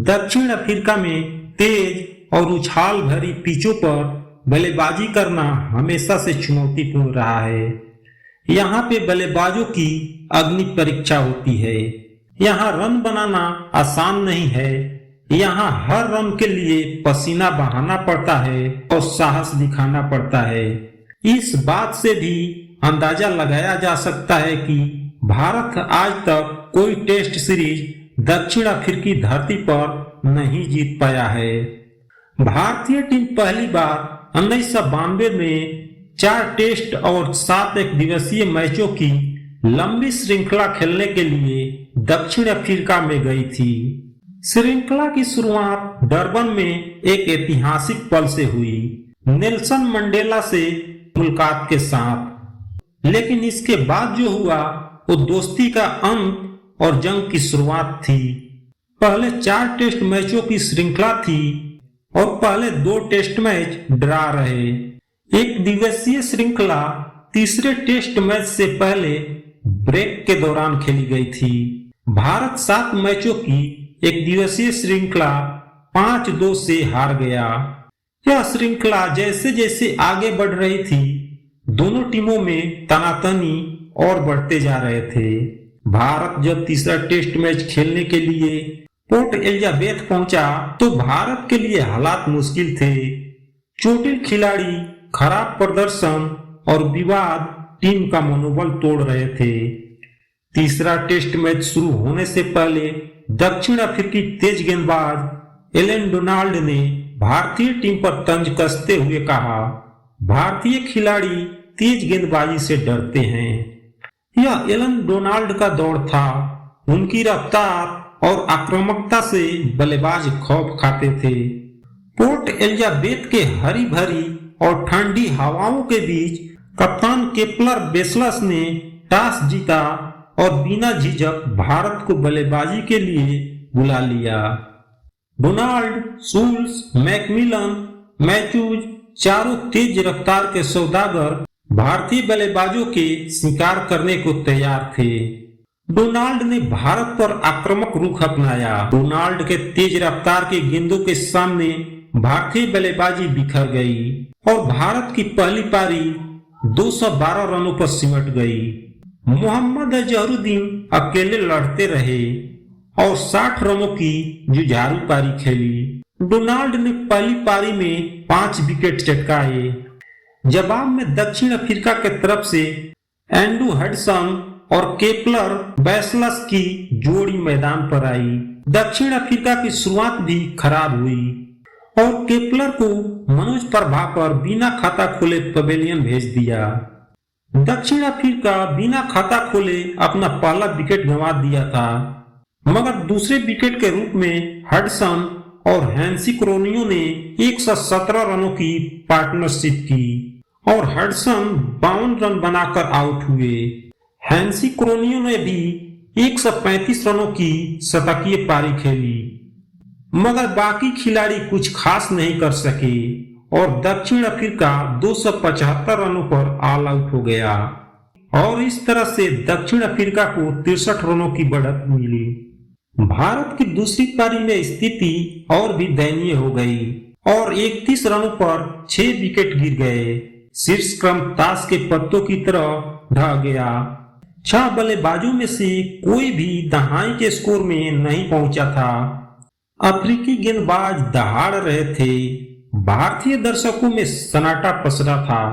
दक्षिण अफ्रीका में तेज और उछाल भरी पिचों पर बल्लेबाजी करना हमेशा से चुनौतीपूर्ण रहा है। यहाँ पे बल्लेबाजों की अग्नि परीक्षा होती है। यहाँ रन बनाना आसान नहीं है। यहाँ हर रन के लिए पसीना बहाना पड़ता है और साहस दिखाना पड़ता है। इस बात से भी अंदाजा लगाया जा सकता है कि भारत आज तक कोई टेस्ट सीरीज दक्षिण अफ्रीकी धरती पर नहीं जीत पाया है। भारतीय टीम पहली बार 1992 में 4 टेस्ट और 7 एक दिवसीय मैचों की लंबी श्रृंखला खेलने के लिए दक्षिण अफ्रीका में गई थी। श्रृंखला की शुरुआत डरबन में एक ऐतिहासिक पल से हुई, नेल्सन मंडेला से मुलाकात के साथ। लेकिन इसके बाद जो हुआ वो दोस्ती का अंत और जंग की शुरुआत थी। पहले 4 टेस्ट मैचों की श्रृंखला थी और पहले 2 टेस्ट मैच ड्रा रहे। एक दिवसीय श्रृंखला तीसरे टेस्ट मैच से पहले ब्रेक के दौरान खेली गई थी। भारत 7 मैचों की एक दिवसीय श्रृंखला 5-2 से हार गया। यह श्रृंखला जैसे जैसे आगे बढ़ रही थी, दोनों टीमों में तनातनी और बढ़ते जा रहे थे। भारत जब तीसरा टेस्ट मैच खेलने के लिए पोर्ट एलिजाबेथ पहुंचा तो भारत के लिए हालात मुश्किल थे। चोटिल खिलाड़ी, खराब प्रदर्शन और विवाद टीम का मनोबल तोड़ रहे थे। तीसरा टेस्ट मैच शुरू होने से पहले दक्षिण अफ्रीकी तेज गेंदबाज एलन डोनाल्ड ने भारतीय टीम पर तंज कसते हुए कहा, भारतीय खिलाड़ी तेज गेंदबाजी से डरते हैं। यह एलन डोनाल्ड का दौर था। उनकी रफ्तार और आक्रामकता से बल्लेबाज खौफ खाते थे। पोर्ट एलिजाबेथ के हरी भरी और ठंडी हवाओं के बीच कप्तान केपलर बेसलस ने टॉस जीता और बिना झिझक भारत को बल्लेबाजी के लिए बुला लिया। डोनाल्ड, शूल्स, मैकमिलन, मैथ्यूज चारों तेज रफ्तार के सौदागर भारतीय बल्लेबाजों के शिकार करने को तैयार थे। डोनाल्ड ने भारत पर आक्रामक रुख अपनाया। डोनाल्ड के तेज रफ्तार के गेंदों के सामने भारतीय बल्लेबाजी बिखर गई और भारत की पहली पारी 212 रनों पर सिमट गई। मोहम्मद अजहरुद्दीन अकेले लड़ते रहे और 60 रनों की जुझारू पारी खेली। डोनाल्ड ने पहली पारी में 5 विकेट चटकाए। जवाब में दक्षिण अफ्रीका के तरफ से एंड्रू हडसन और केपलर बेसलस की जोड़ी मैदान पर आई। दक्षिण अफ्रीका की शुरुआत भी खराब हुई और केपलर को मनोज प्रभा पर बिना खाता खोले पवेलियन भेज दिया। दक्षिण अफ्रीका बिना खाता खोले अपना पहला विकेट गंवा दिया था, मगर दूसरे विकेट के रूप में हडसन और हैंसी क्रोनियो ने 117 रनों की पार्टनरशिप की और हडसन 52 रन बनाकर आउट हुए। हैंसी क्रोनियो ने भी 135 रनों की शतकीय पारी खेली, मगर बाकी खिलाड़ी कुछ खास नहीं कर सके और दक्षिण अफ्रीका 275 रनों पर ऑल आउट हो गया और इस तरह से दक्षिण अफ्रीका को 63 रनों की बढ़त मिली। भारत की दूसरी पारी में स्थिति और भी दयनीय हो गई और 31 रनों पर 6 विकेट गिर गए। शीर्ष क्रम ताश के पत्तों की तरह ढह गया। 6 बल्लेबाजों में से कोई भी दहाई के स्कोर में नहीं पहुंचा था। अफ्रीकी गेंदबाज दहाड़ रहे थे। भारतीय दर्शकों में सन्नाटा पसरा था।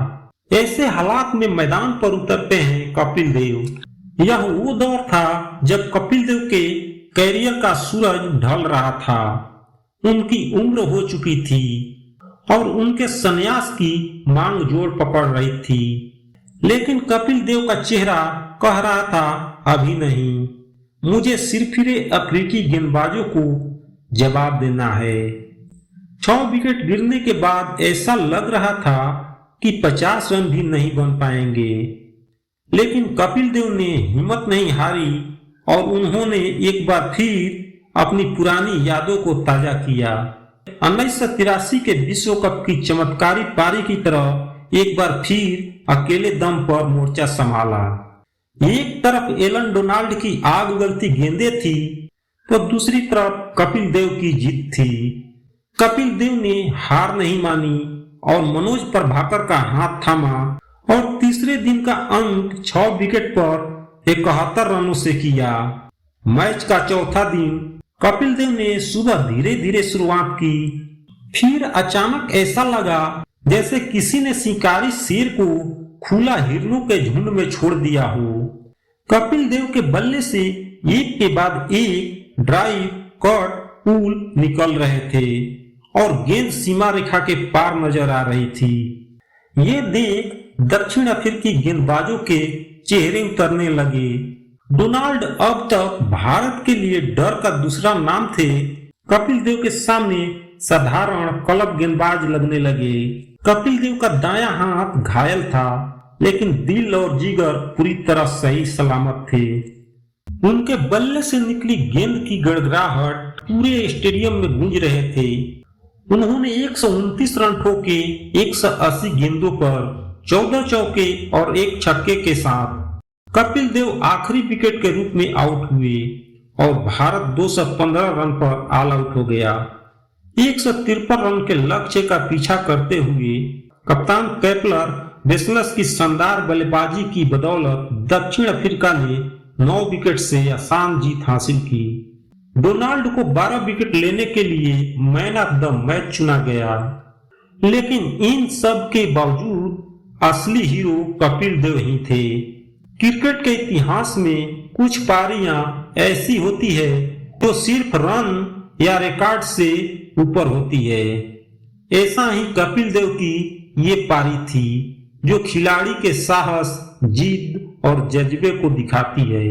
ऐसे हालात में मैदान पर उतरते हैं कपिल देव। यह वो दौर था जब कपिल देव के कैरियर का सूरज ढल रहा था। उनकी उम्र हो चुकी थी और उनके संन्यास की मांग जोर पकड़ रही थी, लेकिन कपिल देव का चेहरा कह रहा था अभी नहीं, मुझे सिरफिरे अफ्रीकी गेंदबाजों को जवाब देना है। 6 विकेट गिरने के बाद ऐसा लग रहा था कि 50 रन भी नहीं बन पाएंगे, लेकिन कपिल देव ने हिम्मत नहीं हारी और उन्होंने एक बार फिर अपनी पुरानी यादों को ताजा किया। 1983 के विश्व कप की चमत्कारी पारी की तरह एक बार फिर अकेले दम पर मोर्चा संभाला। एक तरफ एलन डोनाल्ड की आग उगलती गेंदें थी तो दूसरी तरफ कपिल देव की जीत थी। कपिल देव ने हार नहीं मानी और मनोज प्रभाकर का हाथ थामा और तीसरे दिन का अंत 6 विकेट पर 71 रनों से किया। मैच का चौथा दिन कपिल देव ने सुबह धीरे धीरे शुरुआत की। फिर अचानक ऐसा लगा जैसे किसी ने शिकारी शेर को खुला हिरणों के झुंड में छोड़ दिया हो। कपिल देव के बल्ले से एक के बाद एक ड्राइव, कट, पुल निकल रहे थे और गेंद सीमा रेखा के पार नजर आ रही थी। ये देख दक्षिण अफ्रीकी गेंदबाजों के चेहरे उतरने लगे। डोनाल्ड अब तक भारत के लिए डर का दूसरा नाम थे। कपिल देव के सामने साधारण क्लब गेंदबाज लगने लगे। कपिल देव का दायां हाथ घायल था, लेकिन दिल और जिगर पूरी तरह सही सलामत थे। उनके बल्ले से निकली गेंद की गड़गड़ाहट पूरे स्टेडियम में गूंज रहे थे। उन्होंने 129 रन ठोके 180 गेंदों पर 14 चौके और 1 छक्के के साथ। कपिल देव आखिरी विकेट के रूप में आउट हुए और भारत 215 रन पर ऑल आउट हो गया। 153 रन के लक्ष्य का पीछा करते हुए कप्तान केपलर बेसलस की शानदार बल्लेबाजी की बदौलत दक्षिण अफ्रीका ने 9 विकेट से आसान जीत हासिल की। डोनाल्ड को 12 विकेट लेने के लिए मैन ऑफ द मैच चुना गया, लेकिन इन सब के बावजूद असली हीरो कपिल देव ही थे। क्रिकेट के इतिहास में कुछ पारियां ऐसी होती है जो सिर्फ रन या रिकॉर्ड से ऊपर होती है। ऐसा ही कपिल देव की ये पारी थी जो खिलाड़ी के साहस, जिद और जज्बे को दिखाती है।